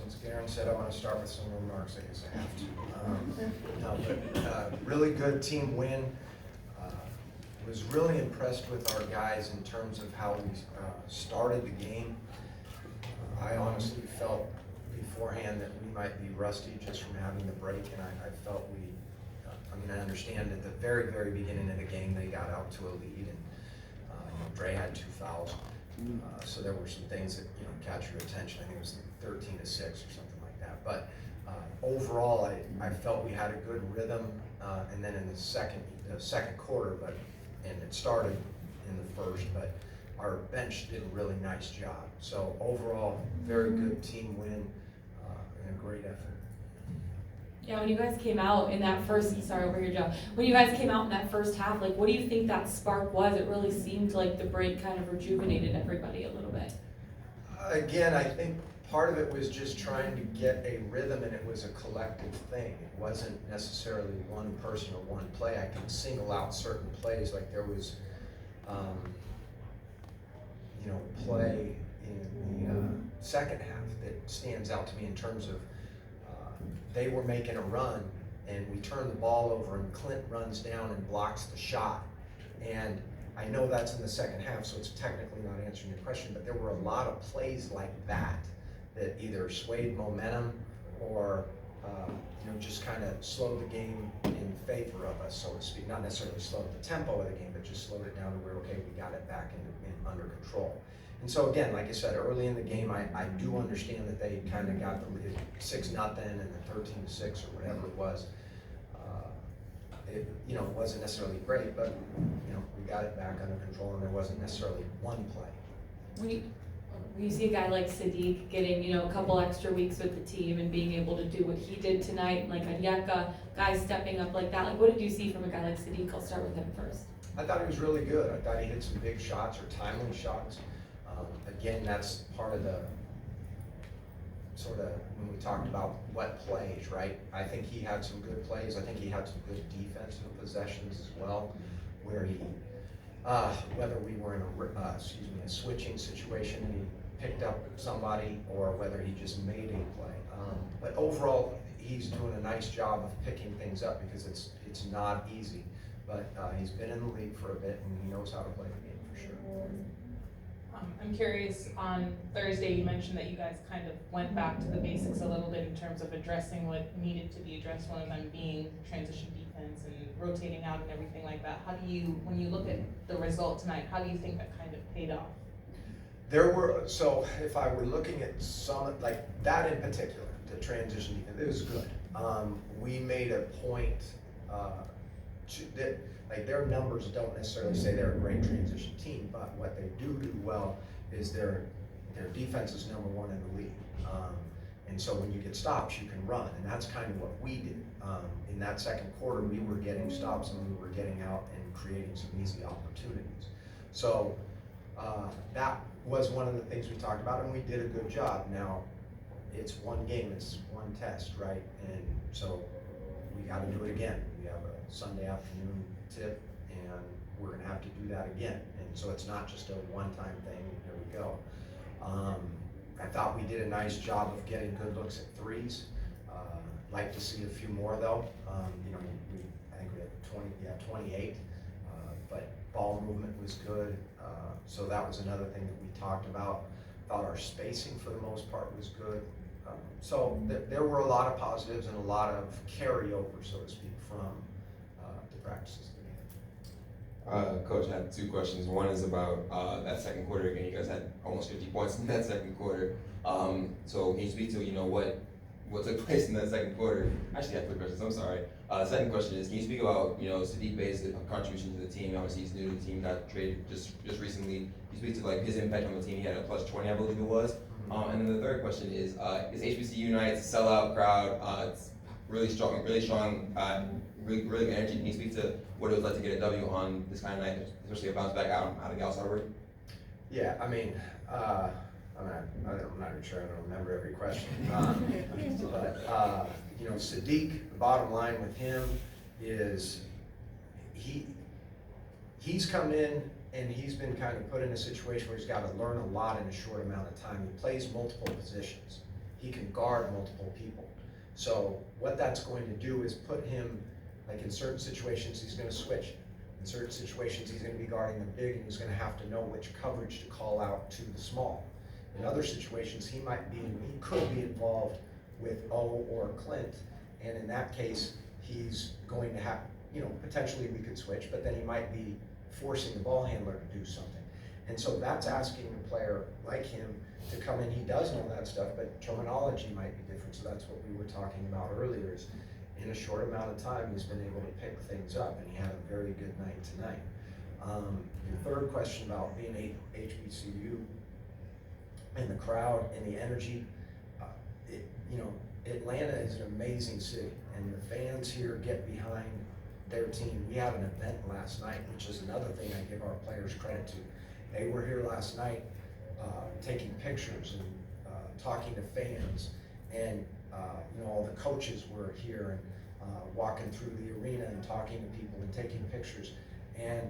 Since Garen said I want to start with some remarks, I guess I have to. Really good team win. Was really impressed with our guys in terms of how we started the game. I honestly felt beforehand that we might be rusty just from having the break, and I felt I understand at the very, very beginning of the game they got out to a lead, and Dre had 2 fouls. So there were some things that catch your attention. I think it was 13-6 or something like that. But overall, I felt we had a good rhythm, and then in the second quarter, and it started in the first, but our bench did a really nice job. So overall, very good team win and a great effort. Yeah, when you guys came out in that first, sorry, over here, Joe. When you guys came out in that first half, like, what do you think that spark was? It really seemed like the break kind of rejuvenated everybody a little bit. Again, I think part of it was just trying to get a rhythm, and it was a collective thing. It wasn't necessarily one person or one play. I can single out certain plays, like there was, play in the second half that stands out to me in terms of they were making a run, and we turn the ball over, and Clint runs down and blocks the shot. And I know that's in the second half, so it's technically not answering your question, but there were a lot of plays like that either swayed momentum or just kind of slowed the game in favor of us, so to speak. Not necessarily slowed the tempo of the game, but just slowed it down to where, okay, we got it back in under control. And so again, like I said, early in the game, I do understand that they kind of got the lead 6-0 and then 13-6 or whatever it was. It wasn't necessarily great, but we got it back under control, and there wasn't necessarily one play. When you see a guy like Sadiq getting a couple extra weeks with the team and being able to do what he did tonight, like Anyeka, guys stepping up like that, like what did you see from a guy like Sadiq? I'll start with him first. I thought he was really good. I thought he hit some big shots or timely shots. Again, that's part of the sort of when we talked about what plays, right? I think he had some good plays. I think he had some good defensive possessions as well, where he, whether we were in a switching situation and he picked up somebody, or whether he just made a play. But overall, he's doing a nice job of picking things up because it's not easy. But he's been in the league for a bit, and he knows how to play the game for sure. I'm curious, on Thursday you mentioned that you guys kind of went back to the basics a little bit in terms of addressing what needed to be addressed, one of them being transition defense and rotating out and everything like that. How do you, when you look at the result tonight, how do you think that kind of paid off? So if I were looking at some, like that in particular, the transition defense, it was good. We made a point like their numbers don't necessarily say they're a great transition team, but what they do well is their defense is #1 in the league. And so when you get stops, you can run, and that's kind of what we did. In that second quarter, we were getting stops and we were getting out and creating some easy opportunities. So that was one of the things we talked about, and we did a good job. Now, it's one game, it's one test, right? And so we got to do it again. We have a Sunday afternoon tip, and we're going to have to do that again. And so it's not just a one-time thing. Here we go. I thought we did a nice job of getting good looks at threes. Like to see a few more though. I think we had 28, but ball movement was good. So that was another thing that we talked about. Thought our spacing for the most part was good. So there were a lot of positives and a lot of carryover, so to speak, from the practices that we had. Coach, I have 2 questions. One is about that second quarter again. You guys had almost 50 points in that second quarter. So can you speak to what took place in that second quarter? Actually, I have 3 questions. I'm sorry. Second question is, can you speak about Sadiq Bey's contribution to the team? Obviously, he's new to the team, got traded just recently. Can you speak to his impact on the team? He had a +20, I believe it was. And then the third question is HBCU United's sellout crowd. It's really strong, really good energy. Can you speak to what it was like to get a W on this kind of night, especially a bounce back out of Gal Sarver? Yeah, I'm not even sure I don't remember every question. But Sadiq, the bottom line with him is he's come in and he's been kind of put in a situation where he's got to learn a lot in a short amount of time. He plays multiple positions, he can guard multiple people. So what that's going to do is put him, like in certain situations, he's gonna switch. In certain situations, he's gonna be guarding the big, and he's gonna have to know which coverage to call out to the small. In other situations, he could be involved with O or Clint, and in that case, he's going to have, potentially we could switch, but then he might be forcing the ball handler to do something. And so that's asking a player like him to come in. He does know that stuff, but terminology might be different. So that's what we were talking about earlier, is in a short amount of time, he's been able to pick things up, and he had a very good night tonight. Your third question about being HBCU and the crowd and the energy, Atlanta is an amazing city, and the fans here get behind their team. We had an event last night, which is another thing I give our players credit to. They were here last night taking pictures and talking to fans, and all the coaches were here and walking through the arena and talking to people and taking pictures. And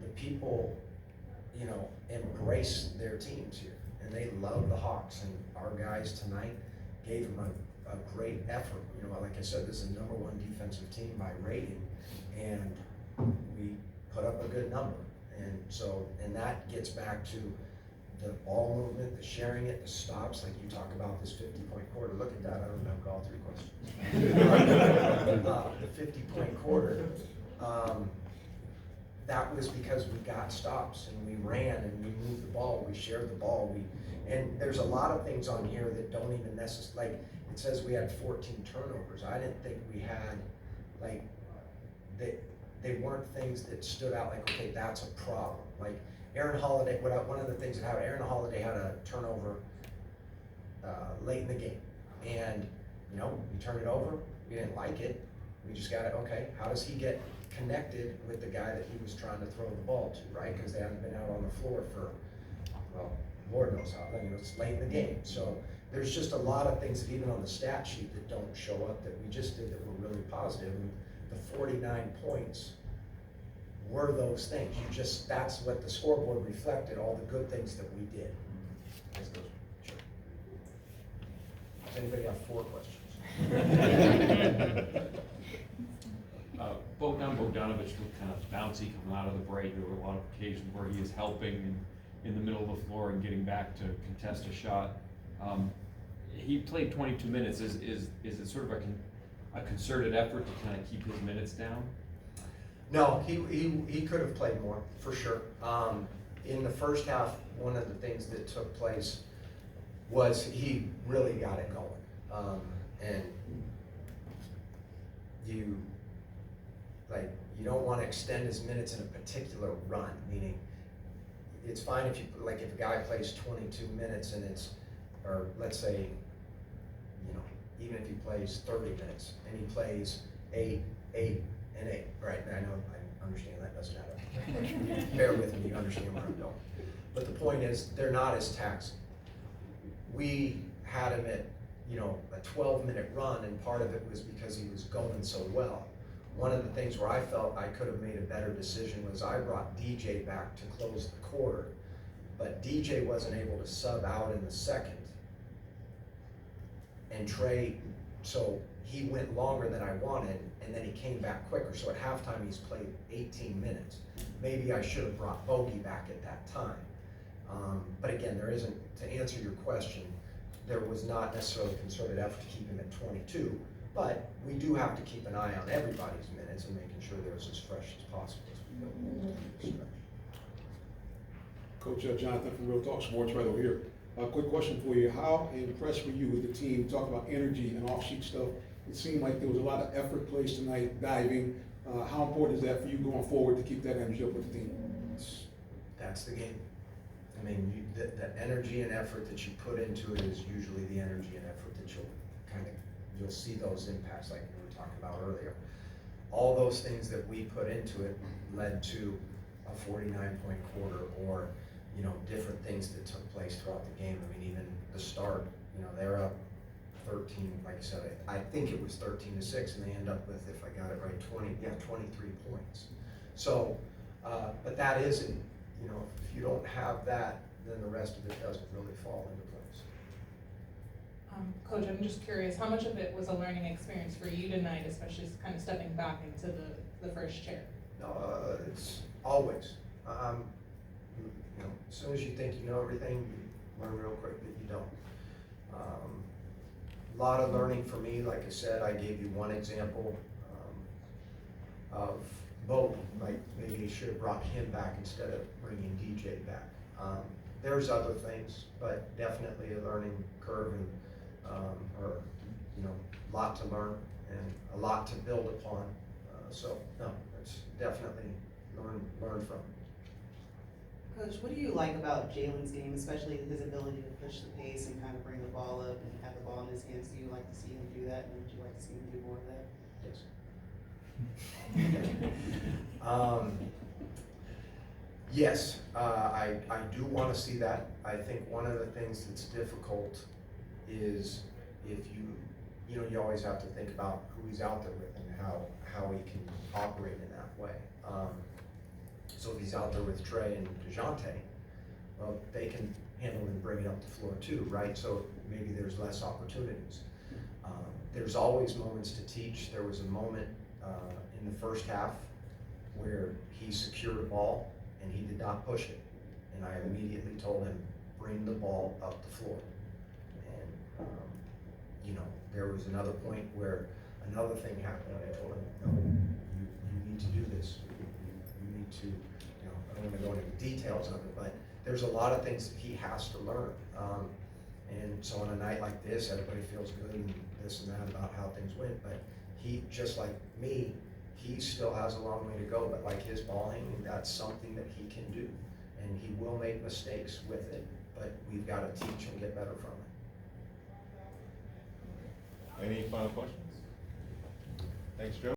the people, embrace their teams here, and they love the Hawks. And our guys tonight gave them a great effort. Like I said, this is the #1 defensive team by rating, and we put up a good number. And that gets back to the ball movement, the sharing it, the stops, like you talk about this 50-point quarter. Look at that, I don't remember all 3 questions. The 50-point quarter, that was because we got stops, and we ran, and we moved the ball, we shared the ball, and there's a lot of things on here that don't even necessarily, like, it says we had 14 turnovers. I didn't think we had, like, they weren't things that stood out like, okay, that's a problem. Like Aaron Holiday, one of the things that happened, Aaron Holiday had a turnover late in the game. And, we turned it over, we didn't like it. We just got it, okay, how does he get connected with the guy that he was trying to throw the ball to, right? Because they haven't been out on the floor for, well, Lord knows how, it's late in the game. So there's just a lot of things that even on the stat sheet that don't show up that we just did that were really positive. And the 49 points were those things. That's what the scoreboard reflected, all the good things that we did. Thanks, Coach. Sure. Does anybody have 4 questions? Bogdan Bogdanovic looked kind of bouncy coming out of the break. There were a lot of occasions where he is helping in the middle of the floor and getting back to contest a shot. He played 22 minutes. Is it sort of a concerted effort to kind of keep his minutes down? No, he could have played more, for sure. In the first half, one of the things that took place was he really got it going. And you don't want to extend his minutes in a particular run, meaning it's fine if if a guy plays 22 minutes and or let's say, even if he plays 30 minutes and he plays 8, 8, and 8, right? I know, I understand that doesn't add up. Bear with me, you understand where I'm going. But the point is, they're not as taxing. We had him at, a 12-minute run, and part of it was because he was going so well. One of the things where I felt I could have made a better decision was I brought DJ back to close the quarter, but DJ wasn't able to sub out in the second. And Trey, so he went longer than I wanted, and then he came back quicker. So at halftime, he's played 18 minutes. Maybe I should have brought Bogey back at that time. But again, to answer your question, there was not necessarily a concerted effort to keep him at 22, but we do have to keep an eye on everybody's minutes and making sure they're as fresh as possible as we go into the stretch. Coach Jonathan from Real Talk Sports right over here. A quick question for you. How impressed were you with the team? Talk about energy and off-sheet stuff. It seemed like there was a lot of effort placed tonight, diving. How important is that for you going forward to keep that energy up with the team? That's the game. I mean, the energy and effort that you put into it is usually the energy and effort that you'll see those impacts like we were talking about earlier. All those things that we put into it led to a 49-point quarter, or different things that took place throughout the game. I mean, even the start, they're up 13, like I said, I think it was 13-6, and they end up with, if I got it right, 23 points. So, but that isn't, if you don't have that, then the rest of it doesn't really fall into place. Coach, I'm just curious, how much of it was a learning experience for you tonight, especially kind of stepping back into the first chair? No, it's always, you know, as soon as you think you know everything, you learn real quick that you don't. A lot of learning for me, like I said, I gave you one example of Bo, like maybe he should have brought him back instead of bringing DJ back. There's other things, but definitely a learning curve and, or, you know, a lot to learn and a lot to build upon. So, no, it's definitely learn from. Coach, what do you like about Jalen's game, especially his ability to push the pace and kind of bring the ball up and have the ball in his hands? Do you like to see him do that, and would you like to see him do more of that? Yes, I do want to see that. I think one of the things that's difficult is if you know, you always have to think about who he's out there with and how he can operate in that way. So if he's out there with Trey and DeJounte, well, they can handle and bring it up the floor too, right? So maybe there's less opportunities. There's always moments to teach. There was a moment in the first half where he secured a ball and he did not push it. And I immediately told him, bring the ball up the floor. And, you know, there was another point where another thing happened and I told him, no, you need to do this. You need to, you know, I don't want to go into the details of it, but there's a lot of things that he has to learn. And so on a night like this, everybody feels good and this and that about how things went, but he, just like me, he still has a long way to go, but like his ball handling, that's something that he can do. And he will make mistakes with it, but we've got to teach and get better from it. Any final questions? Thanks, Joe.